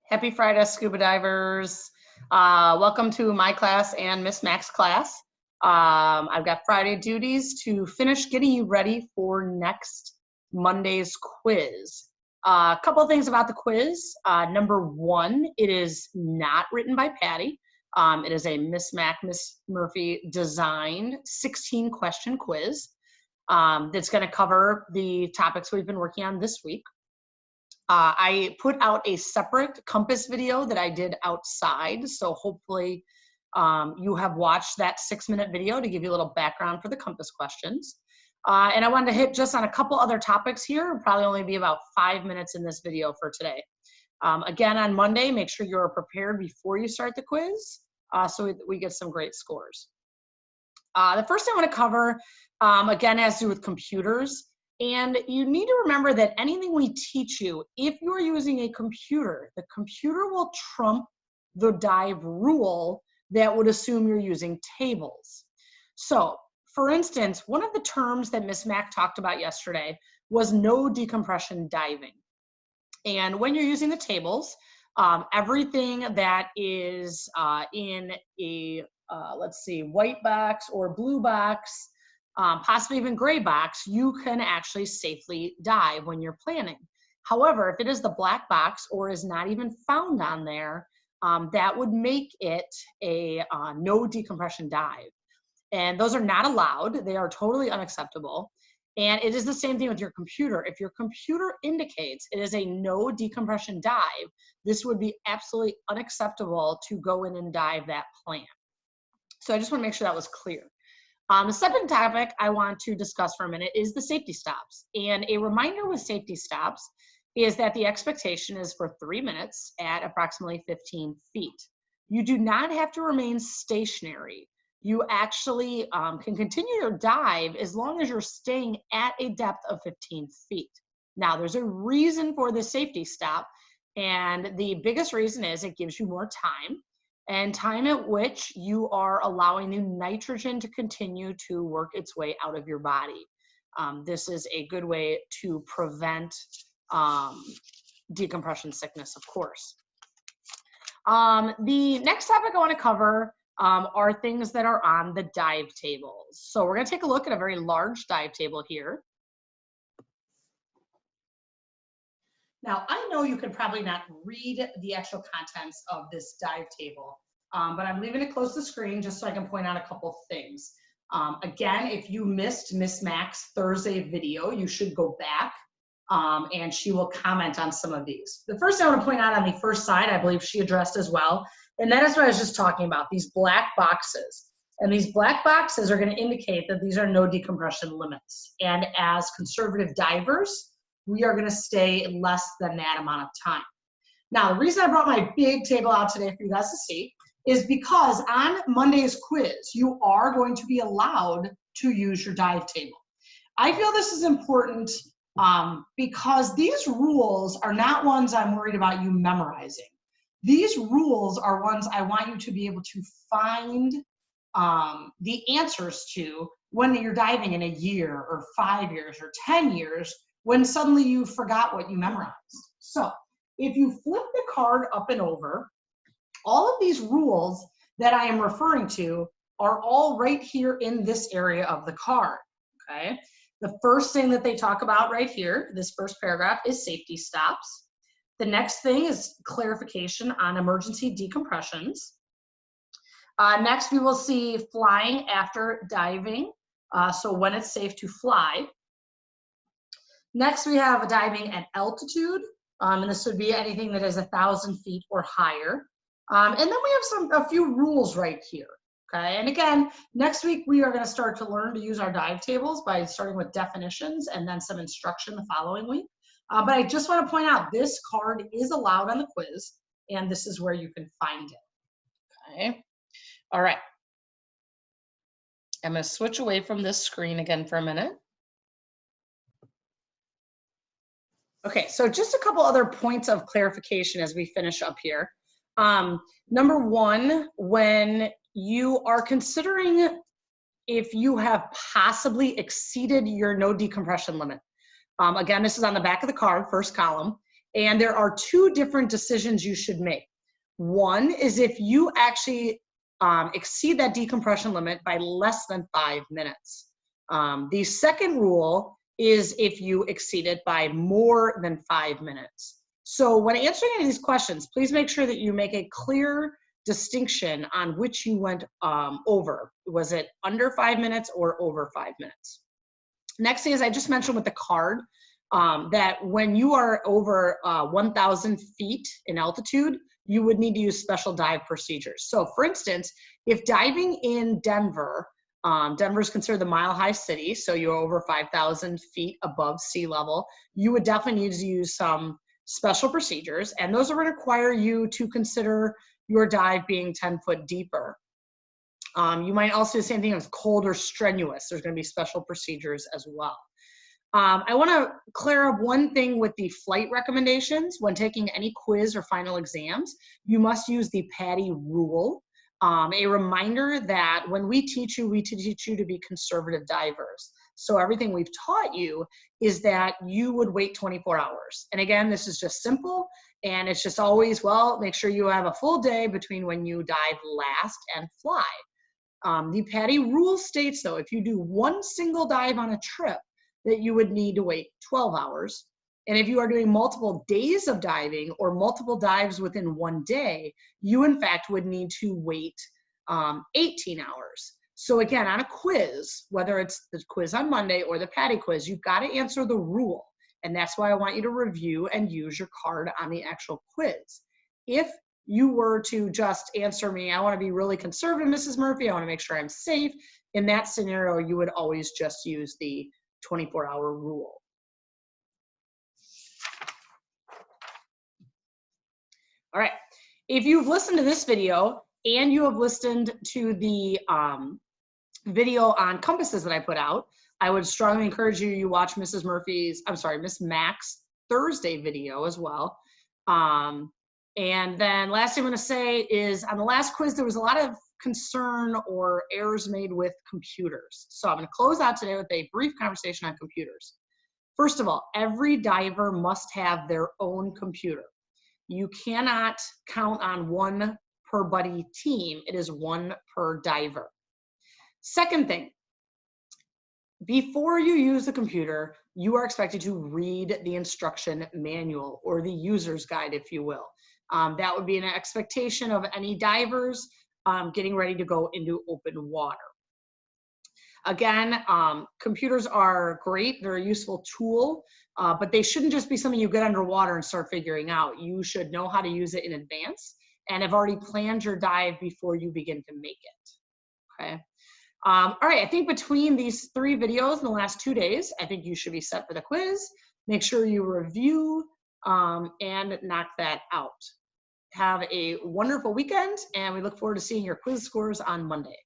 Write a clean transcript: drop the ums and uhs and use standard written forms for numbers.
Happy Friday, scuba divers. Welcome to my class and Miss Mac's class. I've got Friday duties to finish getting you ready for next Monday's quiz. A couple of things about the quiz. Number one, it is not written by Patty. It is a Miss Mac, Miss Murphy designed 16-question quiz that's going to cover the topics we've been working on this week. I put out a separate compass video that I did outside, so hopefully you have watched that 6-minute video to give you a little background for the compass questions. And I wanted to hit just on a couple other topics here. It'll probably only be about 5 minutes in this video for today. Again, on Monday, make sure you're prepared before you start the quiz so we get some great scores. The first thing I want to cover, again, has to do with computers. And you need to remember that anything we teach you, if you're using a computer, the computer will trump the dive rule that would assume you're using tables. So, for instance, one of the terms that Miss Mac talked about yesterday was no decompression diving. And when you're using the tables, everything that is in a, let's see, white box or blue box, possibly even gray box, you can actually safely dive when you're planning. However, if it is the black box or is not even found on there, that would make it a no decompression dive. And those are not allowed. They are totally unacceptable. And it is the same thing with your computer. If your computer indicates it is a no decompression dive, this would be absolutely unacceptable to go in and dive that plan. So I just want to make sure that was clear. The second topic I want to discuss for a minute is the safety stops. And a reminder with safety stops is that the expectation is for 3 minutes at approximately 15 feet. You do not have to remain stationary. You actually can continue your dive as long as you're staying at a depth of 15 feet. Now, there's a reason for the safety stop, and the biggest reason is it gives you more time. And time at which you are allowing the nitrogen to continue to work its way out of your body. This is a good way to prevent decompression sickness, of course. The next topic I want to cover are things that are on the dive tables. So we're going to take a look at a very large dive table here. Now, I know you can probably not read the actual contents of this dive table, but I'm leaving it close to the screen just so I can point out a couple things. Again, if you missed Miss Mac's Thursday video, you should go back and she will comment on some of these. The first thing I want to point out on the first side, I believe she addressed as well, and that is what I was just talking about, these black boxes. And these black boxes are going to indicate that these are no decompression limits. And as conservative divers, we are going to stay less than that amount of time. Now, the reason I brought my big table out today for you guys to see is because on Monday's quiz, you are going to be allowed to use your dive table. I feel this is important because these rules are not ones I'm worried about you memorizing. These rules are ones I want you to be able to find the answers to when you're diving in a year or 5 years or 10 years, when suddenly you forgot what you memorized. So if you flip the card up and over, all of these rules that I am referring to are all right here in this area of the card, okay? The first thing that they talk about right here, this first paragraph, is safety stops. The next thing is clarification on emergency decompressions. Next, we will see flying after diving, so when it's safe to fly. Next, we have diving at altitude, and this would be anything that is 1,000 feet or higher. And then we have a few rules right here, okay? And again, next week we are going to start to learn to use our dive tables by starting with definitions and then some instruction the following week. But I just want to point out this card is allowed on the quiz, and this is where you can find it, okay? All right. I'm going to switch away from this screen again for a minute. Okay, so just a couple other points of clarification as we finish up here. Number one, when you are considering if you have possibly exceeded your no decompression limit, again, this is on the back of the card, first column, And there are two different decisions you should make. One is if you actually exceed that decompression limit by less than 5 minutes. The second rule is if you exceed it by more than 5 minutes. So when answering any of these questions, please make sure that you make a clear distinction on which you went over. Was it under 5 minutes or over 5 minutes? Next thing is, I just mentioned with the card that when you are over 1,000 feet in altitude, you would need to use special dive procedures. So for instance, if diving in Denver, Denver is considered the mile-high city, so you're over 5,000 feet above sea level, you would definitely need to use some special procedures, and those are going to require you to consider your dive being 10 foot deeper. You might also do the same thing as cold or strenuous. There's going to be special procedures as well. I want to clear up one thing with the flight recommendations. When taking any quiz or final exams, you must use the PADI rule. A reminder that when we teach you to be conservative divers. So everything we've taught you is that you would wait 24 hours. And again, this is just simple, and it's just always, well, make sure you have a full day between when you dive last and fly. The PADI rule states, though, if you do one single dive on a trip, that you would need to wait 12 hours. And if you are doing multiple days of diving or multiple dives within one day, you in fact would need to wait 18 hours. So again, on a quiz, whether it's the quiz on Monday or the PADI quiz, you've got to answer the rule. And that's why I want you to review and use your card on the actual quiz. If you were to just answer me, I want to be really conservative, Mrs. Murphy, I want to make sure I'm safe, in that scenario, you would always just use the 24-hour rule. All right, if you've listened to this video and you have listened to the video on compasses that I put out, I would strongly encourage you watch Miss Mac's Thursday video as well. And then last thing I'm gonna say is on the last quiz, there was a lot of concern or errors made with computers. So I'm gonna close out today with a brief conversation on computers. First of all, every diver must have their own computer. You cannot count on one per buddy team. It is one per diver. Second thing, before you use the computer, you are expected to read the instruction manual or the user's guide, if you will. That would be an expectation of any divers getting ready to go into open water. Again, computers are great. They're a useful tool, but they shouldn't just be something you get underwater and start figuring out. You should know how to use it in advance and have already planned your dive before you begin to make it, okay? All right, I think between these 3 videos in the last 2 days, I think you should be set for the quiz. Make sure you review and knock that out. Have a wonderful weekend, and we look forward to seeing your quiz scores on Monday.